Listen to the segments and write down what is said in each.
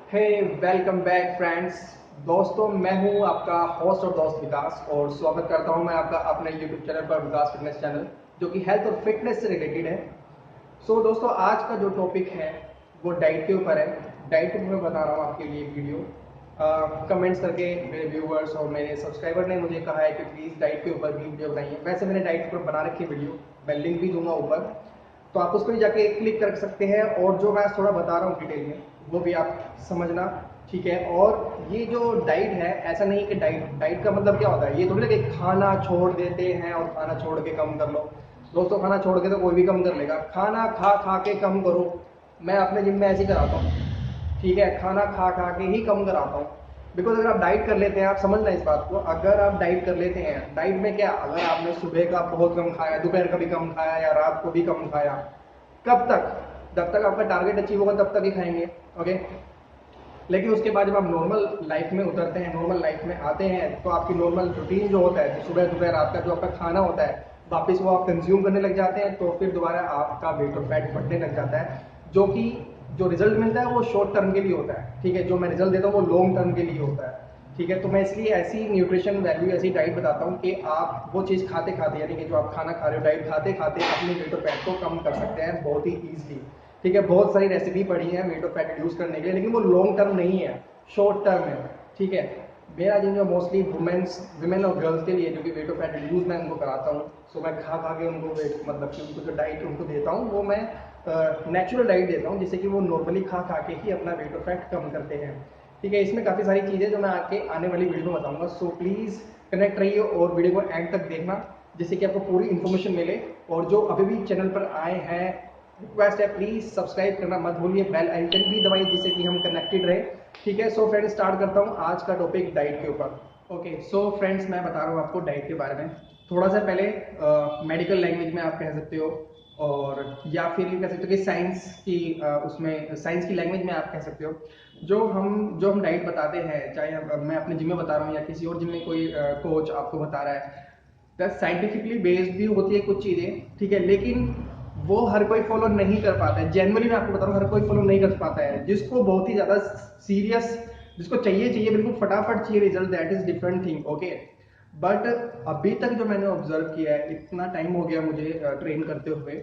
हे welcome back friends. दोस्तों, मैं हूं आपका होस्ट और दोस्त विकास और स्वागत करता हूं मैं आपका अपने यूट्यूब चैनल पर, विकास फिटनेस चैनल, जो कि हेल्थ और फिटनेस से रिलेटेड है। दोस्तों, आज का जो टॉपिक है वो डाइट के ऊपर है। डाइट के ऊपर मैं बता रहा हूँ आपके लिए एक वीडियो। कमेंट्स करके मेरे व्यूवर्स और मेरे सब्सक्राइबर ने मुझे कहा है कि प्लीज़ डाइट के ऊपर भी वीडियो बनाइए। वैसे मैंने डाइट के ऊपर बना रखी है वीडियो, मैं लिंक भी दूंगा ऊपर, तो आप उसको भी जाके क्लिक कर सकते हैं। और जो मैं थोड़ा बता रहा हूँ डिटेल में वो भी आप समझना, ठीक है। और ये जो डाइट है, ऐसा नहीं कि डाइट डाइट का मतलब क्या होता है, ये थोड़ी ना कि खाना छोड़ देते हैं और खाना छोड़ के कम कर लो। दोस्तों, खाना छोड़ के तो कोई भी कम कर लेगा, खाना खा खा के कम करो। मैं अपने जिम में ऐसे ही कराता हूँ, ठीक है। खाना खा खा के ही कम कराता हूँ। बिकॉज अगर आप डाइट कर लेते हैं, आप समझना इस बात को, अगर आप डाइट कर लेते हैं, डाइट में क्या, अगर आपने सुबह का बहुत कम खाया, दोपहर का भी कम खाया या रात को भी कम खाया, कब तक, जब तक आपका टारगेट अचीव होगा तब तक ही खाएंगे, ओके। लेकिन उसके बाद जब आप नॉर्मल लाइफ में उतरते हैं, नॉर्मल लाइफ में आते हैं, तो आपकी नॉर्मल रूटीन जो होता है, सुबह दोपहर रात का जो आपका खाना होता है, वापस वो आप कंज्यूम करने लग जाते हैं, तो फिर दोबारा आपका वेट और फैट बढ़ने लग जाता है। जो कि जो रिजल्ट मिलता है वो शॉर्ट टर्म के लिए होता है, ठीक है। जो मैं रिजल्ट देता हूँ वो लॉन्ग टर्म के लिए होता है, ठीक है। तो मैं इसलिए ऐसी न्यूट्रिशन वैल्यू, ऐसी डाइट बताता हूँ कि आप वो चीज़ खाते खाते, यानी कि जो आप खाना खा रहे हो, डाइट खाते खाते अपने वेट और फैट को कम कर सकते हैं बहुत ही ईजिली, ठीक है। बहुत सारी रेसिपी पड़ी है वेट ऑफ फैट रिड्यूस करने के लिए, लेकिन वो लॉन्ग टर्म नहीं है, शॉर्ट टर्म है, ठीक है। मेरा जिम जो मोस्टली विमेन और गर्ल्स के लिए, जो कि वेट ऑफ फैट रिड्यूस मैं उनको कराता हूँ। सो मैं खा खा के उनको वेट, मतलब कि उनको जो डाइट उनको देता हूँ वो मैं नेचुरल डाइट देता हूँ, जिससे कि वो नॉर्मली खा खा के ही अपना वेट ऑफ फैट कम करते हैं, ठीक है। इसमें काफ़ी सारी चीज़ें जो मैं आने वाली वीडियो में बताऊँगा। सो प्लीज़ कनेक्ट रहिए और वीडियो को एंड तक देखना, जिससे कि आपको पूरी इन्फॉर्मेशन मिले। और जो अभी भी चैनल पर आए हैं, रिक्वेस्ट है प्लीज सब्सक्राइब करना मत भूलिए, बेल आइकन भी दबाइए, जिससे कि हम कनेक्टेड रहे, ठीक है। सो फ्रेंड्स, स्टार्ट करता हूँ आज का टॉपिक डाइट के ऊपर। ओके, सो फ्रेंड्स, मैं बता रहा हूँ आपको डाइट के बारे में थोड़ा सा। पहले मेडिकल लैंग्वेज में आप कह सकते हो, और या फिर कह सकते हो कि साइंस की उसमें साइंस की लैंग्वेज में आप कह सकते हो। जो हम डाइट बताते हैं, चाहे मैं अपने जिम में बता रहा हूँ या किसी और जिम में कोई कोच आपको बता रहा है, साइंटिफिकली बेस्ड भी होती है कुछ चीज़ें, ठीक है। लेकिन वो हर कोई फॉलो नहीं कर पाता है। जनरली मैं आपको बता रहा हूँ, हर कोई फॉलो नहीं कर पाता है। जिसको बहुत ही ज़्यादा सीरियस, जिसको चाहिए चाहिए बिल्कुल फटाफट चाहिए result, that is different thing, okay. But अभी तक जो मैंने ऑब्जर्व किया है, इतना टाइम हो गया मुझे ट्रेन करते हुए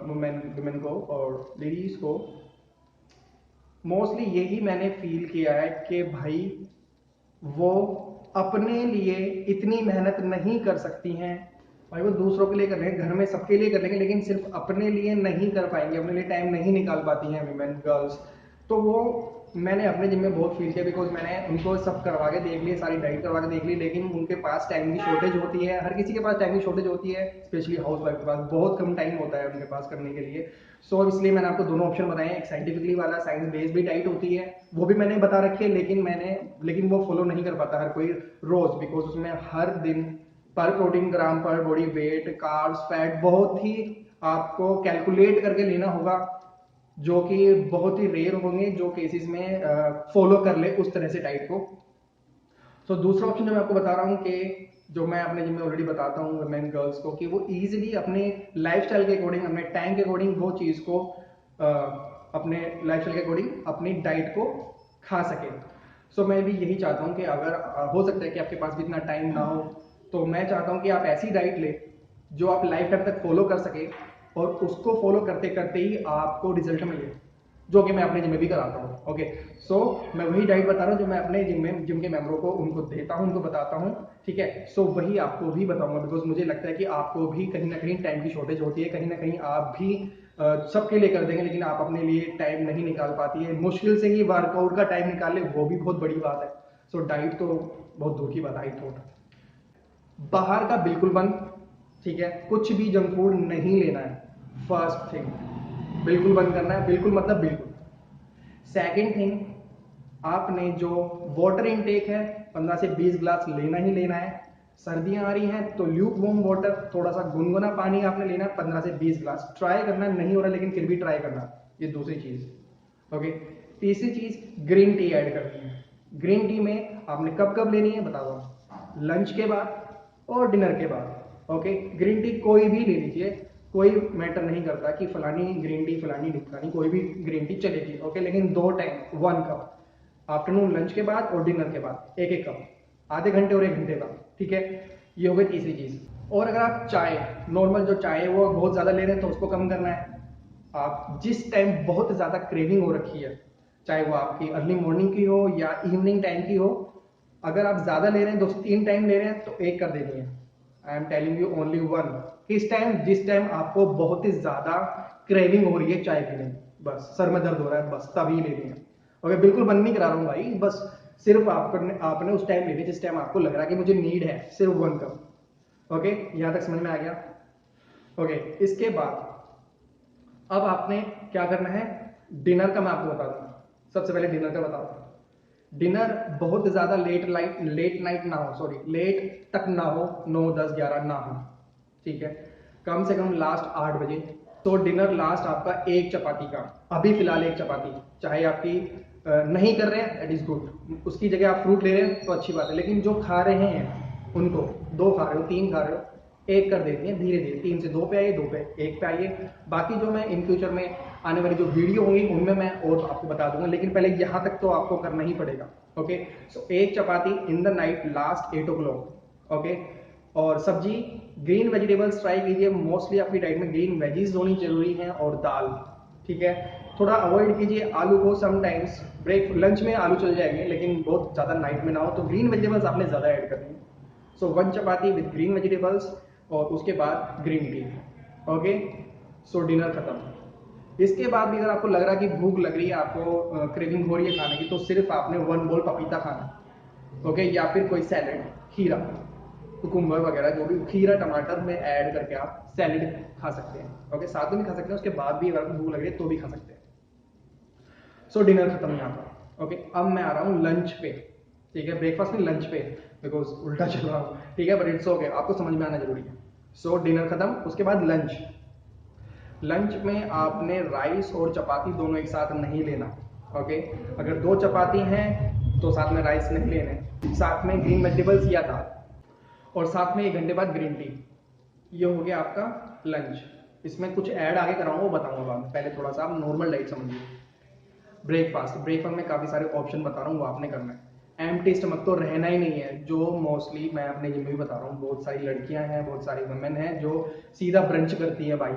वुमेन वुमेन को और लेडीज को, मोस्टली यही मैंने फील किया है कि भाई वो अपने लिए इतनी मेहनत नहीं कर सकती हैं। भाई वो दूसरों के लिए कर लेंगे, घर में सबके लिए कर लेंगे, लेकिन सिर्फ अपने लिए नहीं कर पाएंगे, अपने लिए टाइम नहीं निकाल पाती हैं वीमेन गर्ल्स। तो वो मैंने अपने जिम में बहुत फील किया, बिकॉज मैंने उनको सब करवा के देख लिए, सारी डाइट करवा के देख ली, लेकिन उनके पास टाइम की शॉर्टेज होती है। हर किसी के पास टाइम की शॉर्टेज होती है, स्पेशली हाउस वाइफ के पास बहुत कम टाइम होता है उनके पास करने के लिए। इसलिए मैंने आपको दोनों ऑप्शन बताए हैं। एक साइंटिफिकली वाला, साइंस बेस्ड भी डाइट होती है, वो भी मैंने बता रखी है, लेकिन वो फॉलो नहीं कर पाता हर कोई रोज, बिकॉज उसमें हर दिन पर प्रोटीन ग्राम पर बॉडी वेट, कार्ब्स, फैट बहुत ही आपको कैलकुलेट करके लेना होगा, जो कि बहुत ही रेयर होंगे जो केसेस में फॉलो कर ले उस तरह से डाइट को। दूसरा ऑप्शन जो मैं आपको बता रहा हूँ कि जो मैं अपने जिम में ऑलरेडी बताता हूँ वुमेन गर्ल्स को, कि वो इजीली अपने लाइफस्टाइल के अकॉर्डिंग, अपने टाइम के अकॉर्डिंग वो चीज़ को अपने लाइफस्टाइल के अकॉर्डिंग अपनी डाइट को खा सके। मैं भी यही चाहता हूँ कि अगर हो सकता है कि आपके पास भी इतना टाइम ना हो, तो मैं चाहता हूँ कि आप ऐसी डाइट ले जो आप लाइफ टाइम तक फॉलो कर सके, और उसको फॉलो करते करते ही आपको रिजल्ट मिले, जो कि मैं अपने जिम में भी कराता हूँ, ओके। मैं वही डाइट बता रहा हूँ जो मैं अपने जिम के मेंबरों को उनको देता हूँ, उनको बताता हूँ, ठीक है। वही आपको भी बताऊंगा, बिकॉज मुझे लगता है कि आपको भी कहीं ना कहीं टाइम की शॉर्टेज होती है, कहीं ना कहीं आप भी सबके लिए कर देंगे, लेकिन आप अपने लिए टाइम नहीं निकाल पाती है। मुश्किल से ही वर्कआउट का टाइम निकाल ले, वो भी बहुत बड़ी बात है। डाइट तो बहुत दूर की बात, आई थॉट बाहर का बिल्कुल बंद, ठीक है। कुछ भी जंक फूड नहीं लेना है, फर्स्ट थिंग बिल्कुल बंद करना है, बिल्कुल मतलब बिल्कुल। सेकंड थिंग, आपने जो वाटर इनटेक है 15 से 20 ग्लास लेना ही लेना है। सर्दियां आ रही हैं तो ल्यूक वार्म वाटर, थोड़ा सा गुनगुना पानी आपने लेना है 15 से 20 ग्लास। ट्राई करना, नहीं हो रहा लेकिन फिर भी ट्राई करना, ये दूसरी चीज, ओके। तीसरी चीज, ग्रीन टी ऐड करनी है। ग्रीन टी में आपने कब कब लेनी है बता दो, लंच के बाद और डिनर के बाद, ओके। ग्रीन टी कोई भी ले लीजिए, कोई मैटर नहीं करता कि फलानी ग्रीन टी फलानी फलानी कोई भी ग्रीन टी चलेगी, ओके। लेकिन 2 टाइम 1 कप आफ्टरनून लंच के बाद और डिनर के बाद एक एक कप, आधे घंटे और 1 घंटे का, ठीक है। ये हो गई तीसरी चीज़। और अगर आप चाय, नॉर्मल जो चाय है वो बहुत ज़्यादा ले रहे हैं तो उसको कम करना है। आप जिस टाइम बहुत ज़्यादा क्रेविंग हो रखी है, चाहे वो आपकी अर्ली मॉर्निंग की हो या इवनिंग टाइम की हो, अगर आप ज़्यादा ले रहे हैं 2 से 3 टाइम ले रहे हैं तो एक कर देनी है। I am telling you only 1। किस टाइम? जिस टाइम आपको बहुत ही ज़्यादा क्रेविंग हो रही है चाय पीने की, बस सर में दर्द हो रहा है, बस तभी लेनी है, ओके। बिल्कुल बंद नहीं करा रहा हूँ भाई, बस सिर्फ आपने उस टाइम लेनी जिस टाइम आपको लग रहा है कि मुझे नीड है, सिर्फ 1 कप, ओके। यहाँ तक समझ में आ गया, ओके। इसके बाद अब आपने क्या करना है, डिनर का मैं आपको बता दूँ। सबसे पहले डिनर का बता दूँ। डिनर बहुत ज़्यादा लेट नाइट ना हो, सॉरी लेट तक ना हो, 9, 10, 11 ना हो, ठीक है। कम से कम लास्ट 8 बजे। तो डिनर लास्ट आपका 1 चपाती का, अभी फिलहाल 1 चपाती, चाहे आपकी नहीं कर रहे हैं दैट इज गुड, उसकी जगह आप फ्रूट ले रहे हैं तो अच्छी बात है। लेकिन जो खा रहे हैं उनको 2 खा रहे हो, 3 खा रहे हो, 1 कर देती है धीरे धीरे, 3 से 2 पे आइए, 2 पे 1 पे आइए। बाकी जो मैं इन फ्यूचर में आने वाली जो वीडियो होंगी उनमें मैं और आपको बता दूंगा, लेकिन पहले यहाँ तक तो आपको करना ही पड़ेगा, okay. So 1 chapati in the night last 8 o'clock, okay. और सब्जी ग्रीन वेजिटेबल्स ट्राई कीजिए, मोस्टली आपकी डाइट में ग्रीन वेजीज होनी जरूरी है, और दाल, ठीक है। थोड़ा अवॉइड कीजिए आलू को, समटाइम्स लंच में आलू चल जाएंगे लेकिन बहुत ज़्यादा नाइट में ना हो, तो ग्रीन वेजिटेबल्स आपने ज़्यादा ऐड करनी है। सो 1 चपाती विद ग्रीन वेजिटेबल्स और उसके बाद ग्रीन टी, ओके। सो डिनर खत्म। इसके बाद भी अगर आपको लग रहा है कि भूख लग रही है, आपको क्रेविंग हो रही है खाने की, तो सिर्फ आपने 1 बोल पपीता खाना, ओके। या फिर कोई सैलेड, खीरा, कुकुम्बर वगैरह जो भी, खीरा टमाटर में ऐड करके आप सैलेड खा सकते हैं, ओके। साथ में भी खा सकते हैं, उसके बाद भी अगर आपको भूख लग रही है तो भी खा सकते हैं। सो डिनर खत्म यहाँ पर, ओके। अब मैं आ रहा हूँ लंच पे, ठीक है। ब्रेकफास्ट नहीं, लंच पे, बिकॉज उल्टा चल रहा हूँ, ठीक है, बट इट्स ओके, आपको समझ में आना जरूरी है। सो डिनर खत्म, उसके बाद लंच। लंच में आपने राइस और चपाती दोनों एक साथ नहीं लेना, ओके। अगर 2 चपाती हैं तो साथ में राइस नहीं लेने, साथ में ग्रीन वेजिटेबल्स या दाल, और साथ में 1 घंटे बाद ग्रीन टी। ये हो गया आपका लंच। इसमें कुछ ऐड आगे कराऊंगा वो बताऊंगा बाद में, पहले थोड़ा सा आप नॉर्मल डाइट समझिए। ब्रेकफास्ट में काफ़ी सारे ऑप्शन बता रहा हूँ, वो आपने करना है। एम्प्टी स्टमक तो रहना ही नहीं है, जो मोस्टली मैं अपने जिम में भी बता रहा हूँ, बहुत सारी लड़कियां हैं, बहुत सारी वुमेन हैं जो सीधा ब्रंच करती हैं भाई,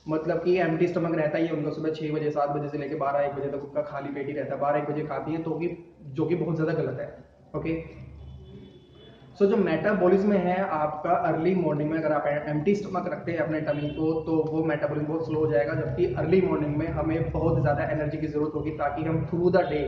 मतलब कि एम्प्टी स्टमक रहता ही है उनका, सुबह 6 बजे 7 बजे से लेकर 12-1 बजे तक उनका खाली पेट ही रहता है, 12-1 बजे खाती है, तो जो कि बहुत ज़्यादा गलत है, ओके। सो जो मेटाबॉलिज्म है आपका अर्ली मॉर्निंग में, अगर आप एम्प्टी स्टमक रखते हैं अपने टमी को, तो वो मेटाबॉलिज्म बहुत स्लो हो जाएगा, जबकि अर्ली मॉर्निंग में हमें बहुत ज़्यादा एनर्जी की ज़रूरत होगी ताकि हम थ्रू द डे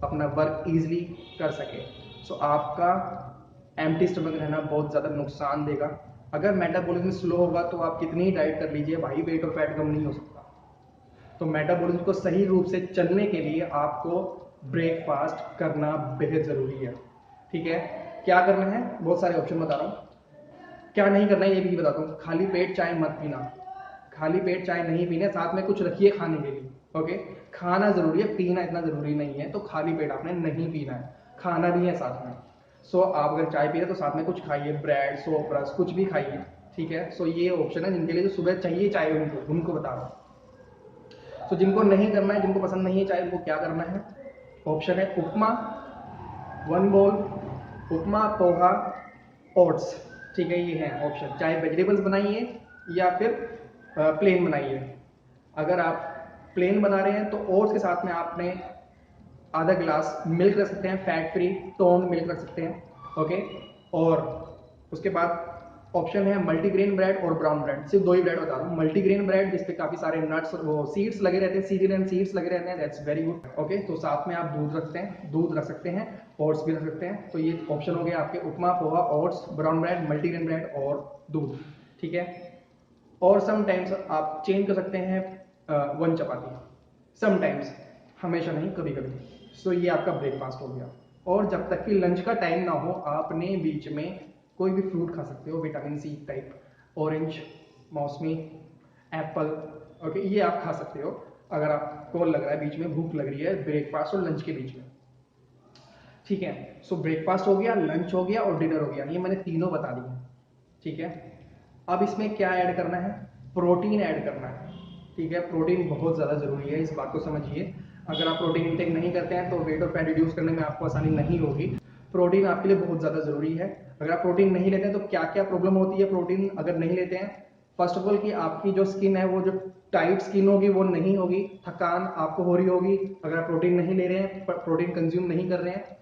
अपना वर्क ईजिली कर सकें। सो आपका एम्प्टी स्टमक रहना बहुत ज़्यादा नुकसान देगा। अगर मेटाबॉलिज्म स्लो होगा तो आप कितनी ही डाइट कर लीजिए भाई, वेट और फैट कम नहीं हो सकता। तो मेटाबॉलिज्म को सही रूप से चलने के लिए आपको ब्रेकफास्ट करना बेहद ज़रूरी है, ठीक है। क्या करना है, बहुत सारे ऑप्शन बता रहा हूँ। क्या नहीं करना है ये भी बताता हूँ। खाली पेट चाय मत पीना, खाली पेट चाय नहीं पीना, साथ में कुछ रखिए खाने के लिए, ओके। खाना जरूरी है, पीना इतना जरूरी नहीं है, तो खाली पेट आपने नहीं पीना है, खाना भी है साथ में। सो आप अगर चाय पी रहे तो साथ में कुछ खाइए, ब्रेड, सोप, रस, कुछ भी खाइए, ठीक है। सो ये ऑप्शन है जिनके लिए जो सुबह चाहिए चाय, उनको बता रहा हूँ। सो जिनको नहीं करना है, जिनको पसंद नहीं है चाय, उनको क्या करना है, ऑप्शन है उपमा, 1 बोल उपमा, पोहा, ओट्स, ठीक है। ये है ऑप्शन, चाहे वेजिटेबल्स बनाइए या फिर प्लेन बनाइए। अगर आप प्लेन बना रहे हैं तो ओट्स के साथ में आपने आधा गिलास मिल्क रख सकते हैं, फैट फ्री टोन मिल्क रख सकते हैं, ओके। और उसके बाद ऑप्शन है मल्टीग्रेन ब्रेड और ब्राउन ब्रेड, सिर्फ 2 ही ब्रेड बता रहा हूँ। मल्टीग्रेन ब्रेड जिसपे काफी सारे नट्स, वो सीड्स लगे रहते हैं, सीरियल एंड सीड्स लगे रहते हैं, दैट्स वेरी गुड, ओके। तो साथ में आप दूध रख सकते हैं, ओट्स भी रख सकते हैं। तो ये ऑप्शन हो गया आपके upma, poha, oats, brown bread, multigrain bread और दूध, ठीक है। और समटाइम्स आप चेंज कर सकते हैं 1 चपाती, समटाइम्स, हमेशा नहीं, कभी कभी। सो ये आपका ब्रेकफास्ट हो गया। और जब तक कि लंच का टाइम ना हो, आपने बीच में कोई भी फ्रूट खा सकते हो, विटामिन सी टाइप, ऑरेंज, मौसमी, एप्पल, ओके, ये आप खा सकते हो अगर आपको लग रहा है बीच में भूख लग रही है ब्रेकफास्ट और लंच के बीच में, ठीक है। सो ब्रेकफास्ट हो गया, लंच हो गया और डिनर हो गया, ये मैंने तीनों बता दिए, ठीक है। अब इसमें क्या ऐड करना है, प्रोटीन ऐड करना है, ठीक है। प्रोटीन बहुत ज़्यादा ज़रूरी है, इस बात को समझिए। अगर आप प्रोटीन इंटेक नहीं करते हैं तो वेट और फैट रिड्यूस करने में आपको आसानी नहीं होगी। प्रोटीन आपके लिए बहुत ज़्यादा ज़रूरी है। अगर आप प्रोटीन नहीं लेते हैं तो क्या क्या प्रॉब्लम होती है प्रोटीन अगर नहीं लेते हैं। फर्स्ट ऑफ ऑल कि आपकी जो स्किन है वो जो टाइट स्किन होगी वो नहीं होगी, थकान आपको हो रही होगी अगर आप प्रोटीन नहीं ले रहे हैं, प्रोटीन कंज्यूम नहीं कर रहे हैं,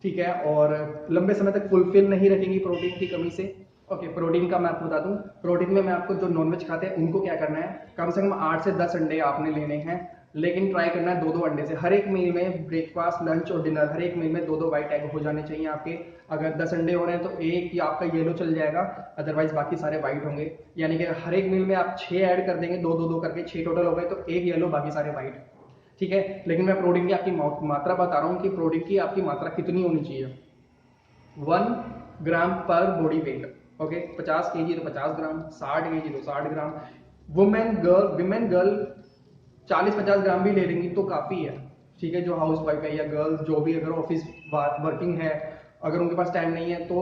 ठीक है। और लंबे समय तक फुलफिल नहीं रखेंगी प्रोटीन की कमी से। ओके, प्रोटीन का मैं आपको बता दूं। प्रोटीन में मैं आपको जो नॉनवेज खाते हैं उनको क्या करना है, कम से कम 8 से 10 अंडे आपने लेने हैं, लेकिन ट्राई करना है 2-2 अंडे से। हर एक मील में, ब्रेकफास्ट, लंच और डिनर, हर एक मील में 2-2 वाइट एग हो जाने चाहिए आपके। अगर 10 अंडे हो रहे हैं तो एक ही आपका येलो चल जाएगा, अदरवाइज बाकी सारे वाइट होंगे। यानी कि हर एक मील में आप 6 ऐड कर देंगे, 2-2-2 करके 6 टोटल हो गए, तो एक येलो बाकी सारे वाइट, ठीक है। लेकिन मैं प्रोटीन की आपकी मात्रा बता रहा हूँ कि प्रोटीन की आपकी मात्रा कितनी होनी चाहिए। 1 ग्राम पर बॉडी वेट, ओके। 50 केजी तो 50 ग्राम, 60 केजी तो 60 ग्राम। वुमेन गर्ल 40-50 ग्राम भी ले लेंगी तो काफ़ी है, ठीक है। जो हाउस वाइफ है या गर्ल्स जो भी अगर ऑफिस वर्किंग है, अगर उनके पास टाइम नहीं है तो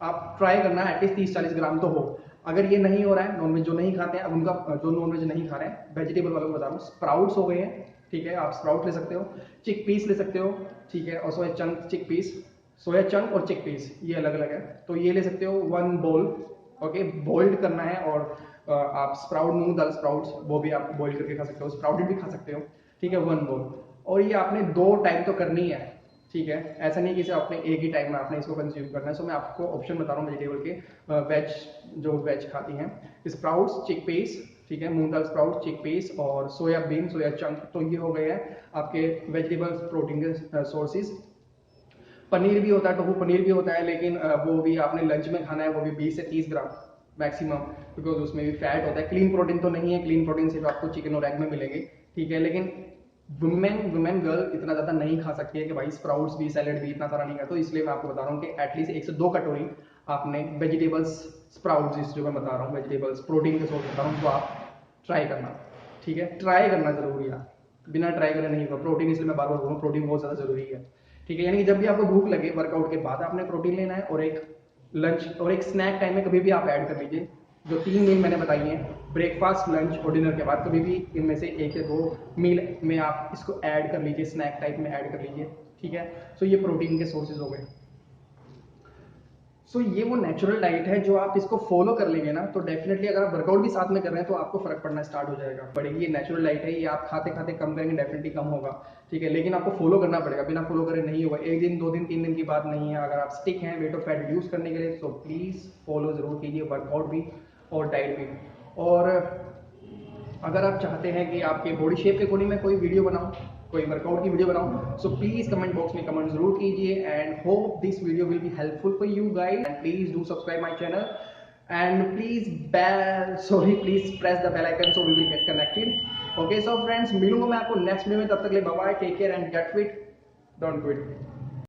आप ट्राई करना एटलीस्ट 30-40 ग्राम तो हो। अगर ये नहीं हो रहा है, नॉनवेज जो नहीं खाते हैं, अब उनका जो नॉनवेज नहीं खा रहे हैं, वेजिटेबल वालों को बता रहा हूँ, स्प्राउट्स हो गए हैं, ठीक है। आप स्प्राउट ले सकते हो, चिक पीस ले सकते हो, ठीक है। और सोया चंक चिक पीस, सोया चंक और चिक पीस ये अलग अलग है, तो ये ले सकते हो 1 बोल, ओके। बॉइल्ड करना है। और आप स्प्राउट, मूंग दाल स्प्राउट्स, वो भी आप बॉइल करके खा सकते हो, स्प्राउटेड भी खा सकते हो, ठीक है। 1 बोल। और ये आपने 2 टाइम तो करनी है, ठीक है। ऐसा नहीं कि आपने एक ही टाइम में आपने इसको कंज्यूम करना है। सो मैं आपको ऑप्शन बता रहा हूँ वेजिटेबल के, वेज जो वेज खाती हैं, स्प्राउट्स, चिक पीस, ठीक है, मूंग दाल स्प्राउट, चिक पीस और सोयाबीन, सोया चंक, तो ये हो गए हैं आपके वेजिटेबल्स प्रोटीन के सोर्सेज। पनीर भी होता है, टोफू पनीर भी होता है, लेकिन वो भी आपने लंच में खाना है, वो भी 20 से 30 ग्राम मैक्सिमम, बिकॉज उसमें भी फैट होता है। क्लीन प्रोटीन तो नहीं है, क्लीन प्रोटीन सिर्फ आपको चिकन और एग में मिलेंगे, ठीक है। लेकिन वुमेन गर्ल इतना ज़्यादा नहीं खा सकती है कि भाई स्प्राउट्स भी, सैलेड भी इतना सारा नहीं खा, तो इसलिए मैं आपको बता रहा हूँ कि एटलीस्ट 1 से 2 कटोरी आपने वेजिटेबल्स, स्प्राउट्स जो मैं बता रहा हूँ, वेजिटेबल्स प्रोटीन के सोर्स बता रहा हूँ, तो आप ट्राई करना, ठीक है। ट्राई करना जरूरी है, बिना ट्राई करे नहीं होगा प्रोटीन, इसलिए मैं बार बार बोल रहा हूँ प्रोटीन बहुत ज़्यादा जरूरी है, ठीक है। यानी कि जब भी आपको भूख लगे वर्कआउट के बाद आपने प्रोटीन लेना है, और एक लंच और एक स्नैक टाइम में कभी भी आप ऐड कर लीजिए। जो 3 मील मैंने बताई हैं, ब्रेकफास्ट, लंच और डिनर के बाद कभी भी इनमें से 1 या 2 मील में आप इसको ऐड कर लीजिए, स्नैक टाइप में ऐड कर लीजिए, ठीक है। सो ये प्रोटीन के सोर्सेज हो गए। सो ये वो नेचुरल डाइट है, जो आप इसको फॉलो कर लेंगे ना तो डेफिनेटली अगर आप वर्कआउट भी साथ में कर रहे हैं तो आपको फर्क पड़ना स्टार्ट हो जाएगा, बढ़ेगी। ये नेचुरल डाइट है, ये आप खाते खाते कम करेंगे, डेफिनेटली कम होगा, ठीक है। लेकिन आपको फॉलो करना पड़ेगा, बिना फॉलो करे नहीं होगा। 1 दिन, 2 दिन, 3 दिन की बात नहीं है। अगर आप स्टिक हैं वेट और फैट रिड्यूस करने के लिए तो प्लीज़ फॉलो ज़रूर कीजिए, वर्कआउट भी और डाइट भी। और अगर आप चाहते हैं कि आपके बॉडी शेप के अकॉर्डिंग मैं कोई वीडियो बनाऊं, कोई वर्कआउट की वीडियो बनाऊं, सो प्लीज कमेंट बॉक्स में कमेंट जरूर कीजिए। And hope this video will be helpful for you guys, and please do subscribe my channel, and please press the bell icon so we will get connected. Okay, so friends, मिलूंगा मैं आपको next video में, तब तक के लिए bye bye, take care and get fit, don't quit.